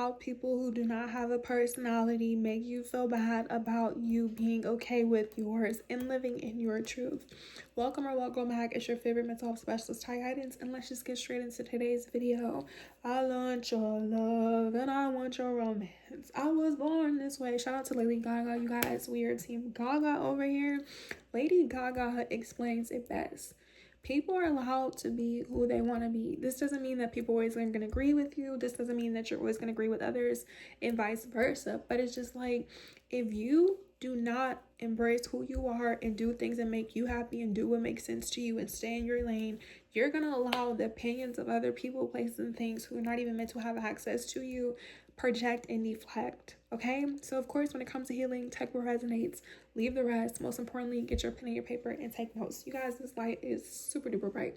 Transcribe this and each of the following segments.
allow people who do not have a personality make you feel bad about you being okay with yours and living in your truth. Welcome back. It's your favorite mental health specialist, Ty Guidance, and let's just get straight into today's video. I want your love and I want your romance. I was born this way. Shout out to Lady Gaga, you guys. We are Team Gaga over here. Lady Gaga explains it best. People are allowed to be who they want to be. This doesn't mean that people are always going to agree with you. This doesn't mean that you're always going to agree with others and vice versa. But it's just like, if you do not embrace who you are and do things that make you happy and do what makes sense to you and stay in your lane, you're going to allow the opinions of other people, places, and things who are not even meant to have access to you project and deflect. Okay, so of course, when it comes to healing, take what resonates, leave the rest. Most importantly, get your pen and your paper and take notes. You guys, this light is super duper bright.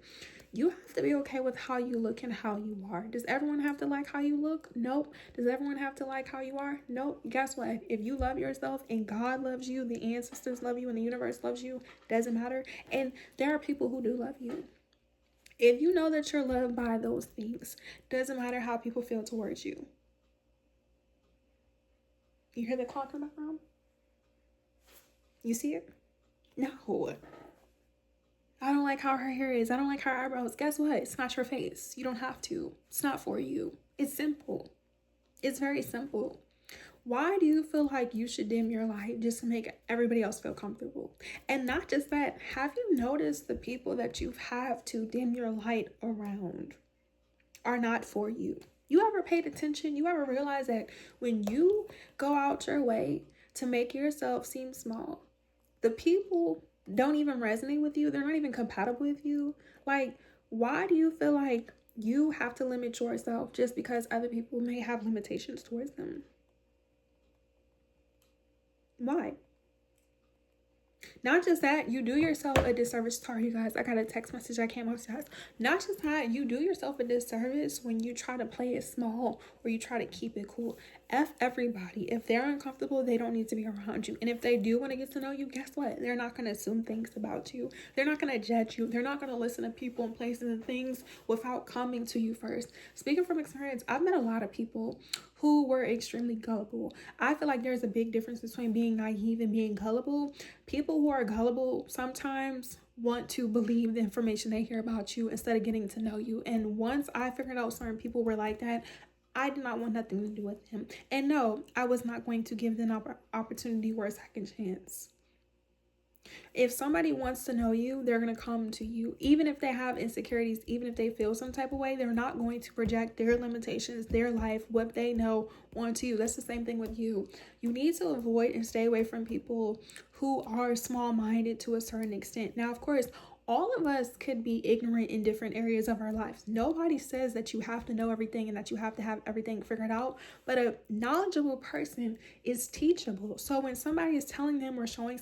You have to be okay with how you look and how you are. Does everyone have to like how you look? Nope. Does everyone have to like how you are? Nope. Guess what? If you love yourself and God loves you, the ancestors love you, and the universe loves you, doesn't matter. And there are people who do love you. If you know that you're loved by those things, doesn't matter how people feel towards you. You hear the clock in the background? You see it? No. I don't like how her hair is. I don't like her eyebrows. Guess what? It's not your face. You don't have to. It's not for you. It's simple. It's very simple. Why do you feel like you should dim your light just to make everybody else feel comfortable? And not just that, have you noticed the people that you have to dim your light around are not for you? You ever paid attention? You ever realize that when you go out your way to make yourself seem small, the people don't even resonate with you? They're not even compatible with you. Like, why do you feel like you have to limit yourself just because other people may have limitations towards them? Why? Not just that, you do yourself a disservice. Sorry, you guys, I got a text message I can't multitask. Not just that, you do yourself a disservice when you try to play it small or you try to keep it cool. F everybody. If they're uncomfortable, they don't need to be around you. And if they do want to get to know you, guess what? They're not going to assume things about you. They're not going to judge you. They're not going to listen to people and places and things without coming to you first. Speaking from experience, I've met a lot of people who were extremely gullible. I feel like there's a big difference between being naive and being gullible. People who are gullible sometimes want to believe the information they hear about you instead of getting to know you. And once I figured out certain people were like that, I did not want nothing to do with them. And no, I was not going to give them an opportunity or a second chance. If somebody wants to know you, they're going to come to you. Even if they have insecurities, even if they feel some type of way, they're not going to project their limitations, their life, what they know onto you. That's the same thing with you. You need to avoid and stay away from people who are small-minded to a certain extent. Now, of course, all of us could be ignorant in different areas of our lives. Nobody says that you have to know everything and that you have to have everything figured out, but a knowledgeable person is teachable. So when somebody is telling them or showing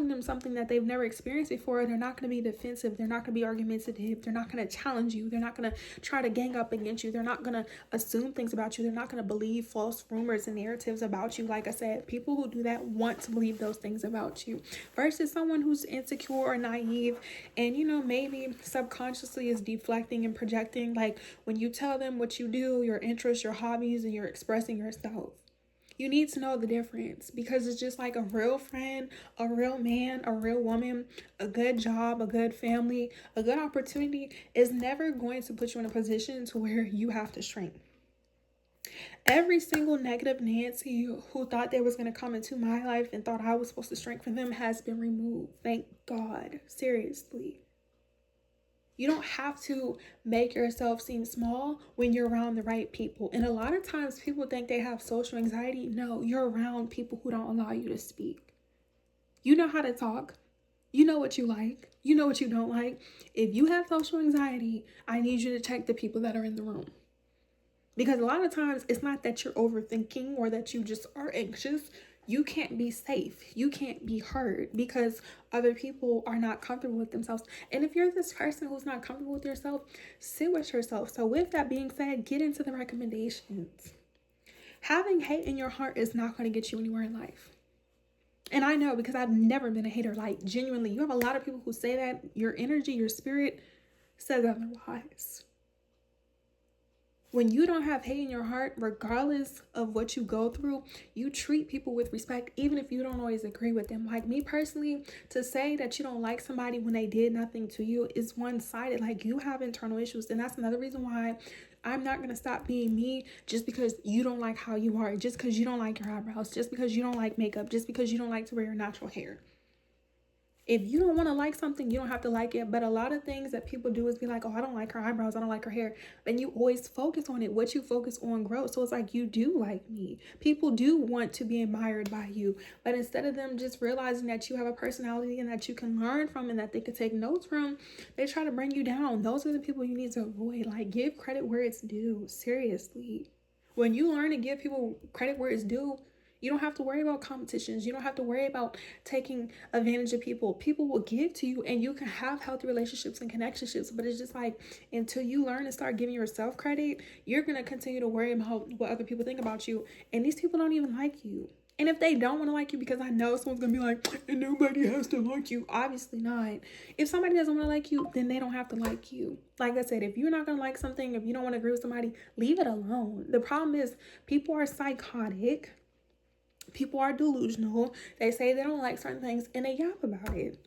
them something that they've never experienced before, they're not going to be defensive. They're not going to be argumentative. They're not going to challenge you. They're not going to try to gang up against you. They're not going to assume things about you. They're not going to believe false rumors and narratives about you. Like I said, people who do that want to believe those things about you versus someone who's insecure or naive and, maybe subconsciously is deflecting and projecting. Like when you tell them what you do, your interests, your hobbies, and you're expressing yourself. You need to know the difference because it's just like a real friend, a real man, a real woman, a good job, a good family, a good opportunity is never going to put you in a position to where you have to shrink. Every single negative Nancy who thought they was going to come into my life and thought I was supposed to shrink from them has been removed. Thank God. Seriously. You don't have to make yourself seem small when you're around the right people. And a lot of times people think they have social anxiety. No, you're around people who don't allow you to speak. You know how to talk. You know what you like. You know what you don't like. If you have social anxiety, I need you to check the people that are in the room. Because a lot of times it's not that you're overthinking or that you just are anxious. You can't be safe. You can't be heard because other people are not comfortable with themselves. And if you're this person who's not comfortable with yourself, sit with yourself. So with that being said, get into the recommendations. Having hate in your heart is not going to get you anywhere in life. And I know because I've never been a hater. Like genuinely, you have a lot of people who say that. Your energy, your spirit says otherwise. When you don't have hate in your heart, regardless of what you go through, you treat people with respect, even if you don't always agree with them. Like me personally, to say that you don't like somebody when they did nothing to you is one-sided. Like, you have internal issues. And that's another reason why I'm not going to stop being me just because you don't like how you are, just because you don't like your eyebrows, just because you don't like makeup, just because you don't like to wear your natural hair. If you don't want to like something, you don't have to like it. But a lot of things that people do is be like, oh, I don't like her eyebrows, I don't like her hair. And you always focus on it. What you focus on grows. So it's like, you do like me. People do want to be admired by you. But instead of them just realizing that you have a personality and that you can learn from and that they could take notes from, they try to bring you down. Those are the people you need to avoid. Like, give credit where it's due. Seriously. When you learn to give people credit where it's due, you don't have to worry about competitions. You don't have to worry about taking advantage of people. People will give to you and you can have healthy relationships and connectionships. But it's just like, until you learn and start giving yourself credit, you're going to continue to worry about what other people think about you. And these people don't even like you. And if they don't want to like you, because I know someone's going to be like, and nobody has to like you. Obviously not. If somebody doesn't want to like you, then they don't have to like you. Like I said, if you're not going to like something, if you don't want to agree with somebody, leave it alone. The problem is people are psychotic. People are delusional. They say they don't like certain things and they yap about it.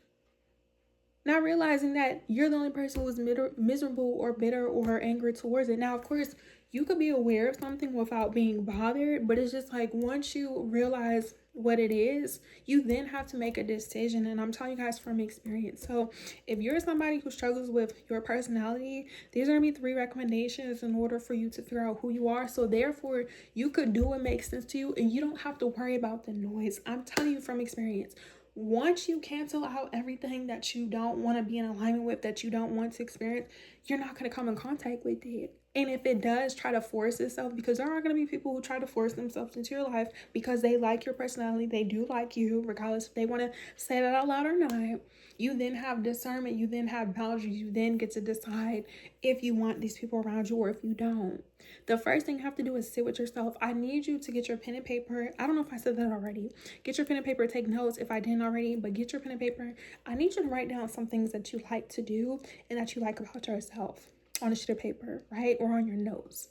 Not realizing that you're the only person who's miserable or bitter or angry towards it. Now, of course, you could be aware of something without being bothered, but it's just like, once you realize what it is, you then have to make a decision. And I'm telling you guys from experience. So if you're somebody who struggles with your personality, these are gonna be 3 recommendations in order for you to figure out who you are. So therefore, you could do what makes sense to you and you don't have to worry about the noise. I'm telling you from experience. Once you cancel out everything that you don't want to be in alignment with, that you don't want to experience, you're not going to come in contact with it. And if it does try to force itself, because there are going to be people who try to force themselves into your life because they like your personality, they do like you, regardless if they want to say that out loud or not, you then have discernment, you then have boundaries, you then get to decide if you want these people around you or if you don't. The first thing you have to do is sit with yourself. I need you to get your pen and paper. I don't know if I said that already. Get your pen and paper, take notes if I didn't already, but get your pen and paper. I need you to write down some things that you like to do and that you like about yourself on a sheet of paper, right? Or on your notes.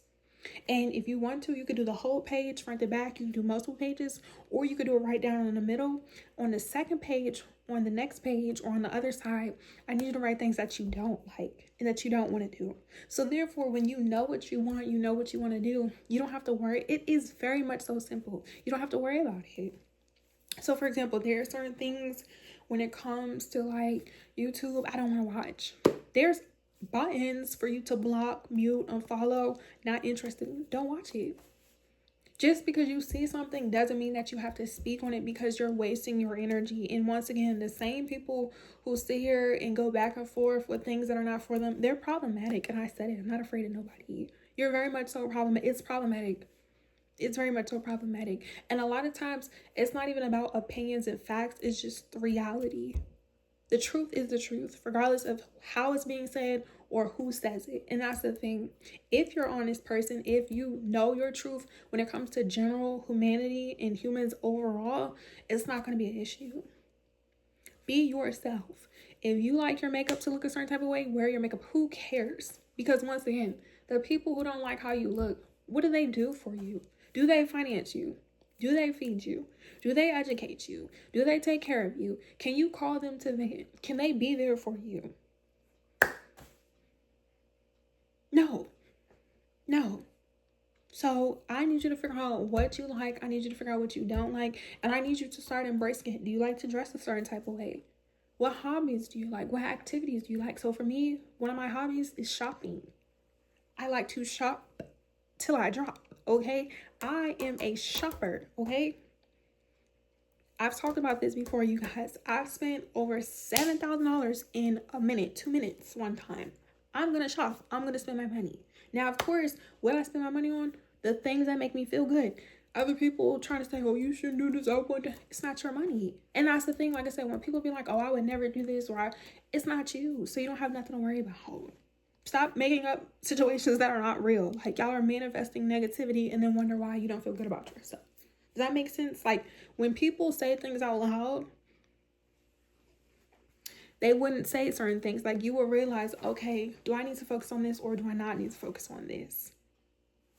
And if you want to, you could do the whole page front to back. You can do multiple pages, or you could do it right down in the middle. On the second page, on the next page, or on the other side, I need you to write things that you don't like and that you don't want to do. So therefore, when you know what you want, you know what you want to do, you don't have to worry. It is very much so simple. You don't have to worry about it. So for example, there are certain things when it comes to like YouTube, I don't want to watch. There's buttons for you to block, mute, unfollow, not interested. Don't watch it. Just because you see something doesn't mean that you have to speak on it, because you're wasting your energy. And once again, the same people who sit here and go back and forth with things that are not for them, they're problematic. And I said it, I'm not afraid of nobody. You're very much so problematic. It's problematic. It's very much so problematic. And a lot of times it's not even about opinions and facts. It's just the reality. The truth is the truth, regardless of how it's being said or who says it. And that's the thing. If you're an honest person, if you know your truth when it comes to general humanity and humans overall, it's not going to be an issue. Be yourself. If you like your makeup to look a certain type of way, wear your makeup. Who cares? Because once again, the people who don't like how you look, what do they do for you? Do they finance you? Do they feed you? Do they educate you? Do they take care of you? Can you call them to vent? Can they be there for you? No. So I need you to figure out what you like. I need you to figure out what you don't like. And I need you to start embracing it. Do you like to dress a certain type of way? What hobbies do you like? What activities do you like? So for me, one of my hobbies is shopping. I like to shop till I drop, okay? I am a shopper, okay? I've talked about this before, you guys. I've spent over $7,000 in a minute, 2 minutes one time. I'm going to shop. I'm going to spend my money. Now, of course, what I spend my money on, the things that make me feel good. Other people trying to say, oh, you shouldn't do this. It's not your money. And that's the thing. Like I said, when people be like, oh, I would never do this, or it's not you. So you don't have nothing to worry about. Stop making up situations that are not real. Like, y'all are manifesting negativity and then wonder why you don't feel good about yourself. Does that make sense? Like, when people say things out loud, they wouldn't say certain things. Like, you will realize, okay, do I need to focus on this or do I not need to focus on this?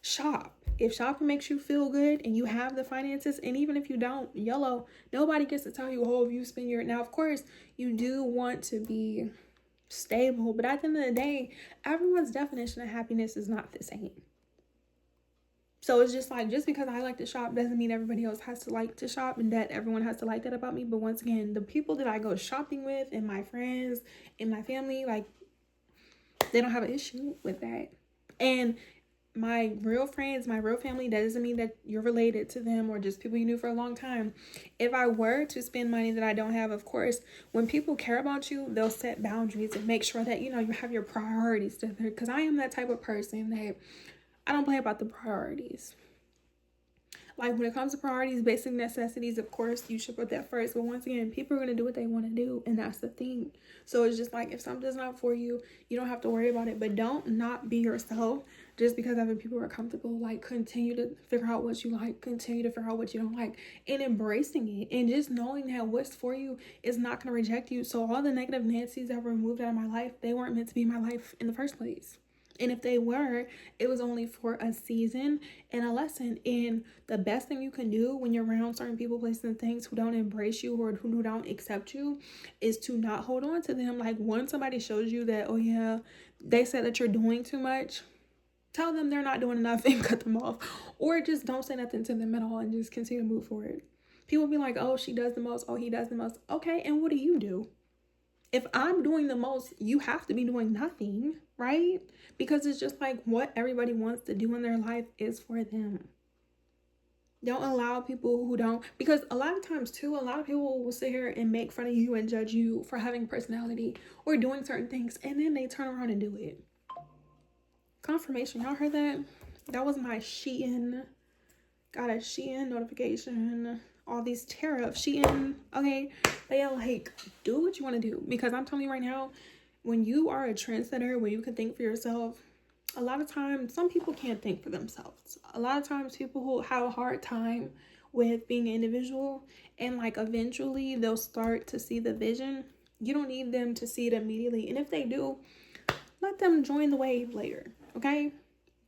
shop. If shopping makes you feel good and you have the finances, and even if you don't, YOLO, nobody gets to tell you, oh, if you spend your, now of course you do want to be stable, but at the end of the day, everyone's definition of happiness is not the same. So it's just like, just because I like to shop doesn't mean everybody else has to like to shop and that everyone has to like that about me. But once again, the people that I go shopping with and my friends and my family, like, they don't have an issue with that. And my real friends, my real family, that doesn't mean that you're related to them or just people you knew for a long time. If I were to spend money that I don't have, of course, when people care about you, they'll set boundaries and make sure that, you know, you have your priorities together. Because I am that type of person that I don't play about the priorities. Like, when it comes to priorities, basic necessities, of course, you should put that first. But once again, people are going to do what they want to do. And that's the thing. So it's just like, if something's not for you, you don't have to worry about it. But don't not be yourself just because other people are comfortable. Like, continue to figure out what you like. Continue to figure out what you don't like. And embracing it. And just knowing that what's for you is not going to reject you. So all the negative Nancy's that were removed out of my life, they weren't meant to be in my life in the first place. And if they were, it was only for a season and a lesson. And the best thing you can do when you're around certain people, places, and things who don't embrace you or who don't accept you is to not hold on to them. Like, once somebody shows you that, oh yeah, they said that you're doing too much, tell them they're not doing enough and cut them off. Or just don't say nothing to them at all and just continue to move forward. People be like, oh, she does the most. Oh, he does the most. Okay, and what do you do? If I'm doing the most, you have to be doing nothing, right? Because it's just like what everybody wants to do in their life is for them. Don't allow people who don't, because a lot of times too, a lot of people will sit here and make fun of you and judge you for having personality or doing certain things, and then they turn around and do it. Confirmation, y'all heard that? That was my Shein. Got a Shein notification. All these tariffs, Shein, okay? But yeah, like, do what you want to do. Because I'm telling you right now, when you are a trendsetter, when you can think for yourself, a lot of times, some people can't think for themselves. A lot of times, people who have a hard time with being an individual, and like eventually they'll start to see the vision. You don't need them to see it immediately. And if they do, let them join the wave later, okay?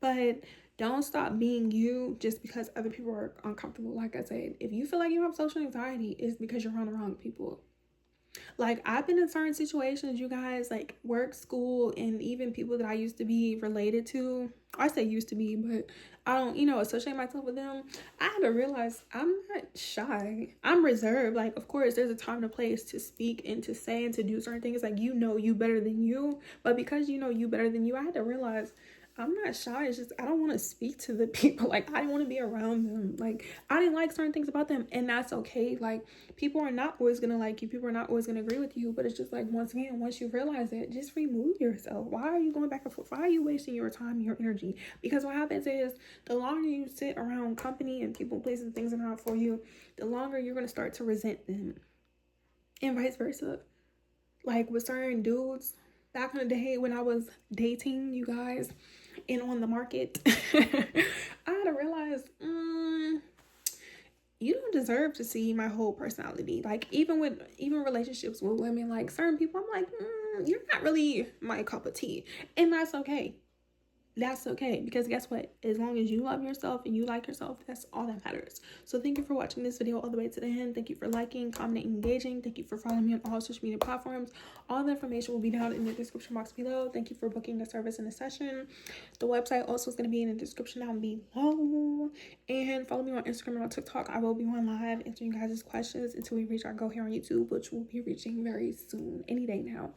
But don't stop being you just because other people are uncomfortable. Like I said, if you feel like you have social anxiety, it's because you're around the wrong people. Like, I've been in certain situations, you guys, like work, school, and even people that I used to be related to. I say used to be, but I don't, associate myself with them. I had to realize I'm not shy. I'm reserved. Like, of course, there's a time and a place to speak and to say and to do certain things. Like, you better than you. But because you better than you, I had to realize I'm not shy. It's just I don't want to speak to the people. Like, I didn't want to be around them. Like, I didn't like certain things about them, and that's okay. Like, people are not always gonna like you. People are not always gonna agree with you. But it's just like, once again, once you realize it, just remove yourself. Why are you going back and forth? Why are you wasting your time and your energy? Because what happens is, the longer you sit around company and people, places, and things that are not for you, the longer you're gonna start to resent them, and vice versa. Like, with certain dudes back in the day when I was dating, you guys, and on the market, I had to realize, you don't deserve to see my whole personality. Like, even relationships with women, like certain people, I'm like, you're not really my cup of tea. And that's okay. That's okay, because guess what? As long as you love yourself and you like yourself, that's all that matters. So thank you for watching this video all the way to the end. Thank you for liking, commenting, engaging. Thank you for following me on all social media platforms. All the information will be down in the description box below. Thank you for booking the service and the session. The website also is going to be in the description down below. And follow me on Instagram and on TikTok. I will be on live answering you guys' questions until we reach our goal here on YouTube, which we'll be reaching very soon, any day now.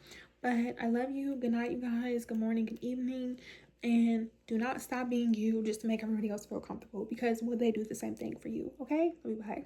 But I love you. Good night, you guys. Good morning, good evening. And do not stop being you just to make everybody else feel comfortable, because will they do the same thing for you? Okay? Bye.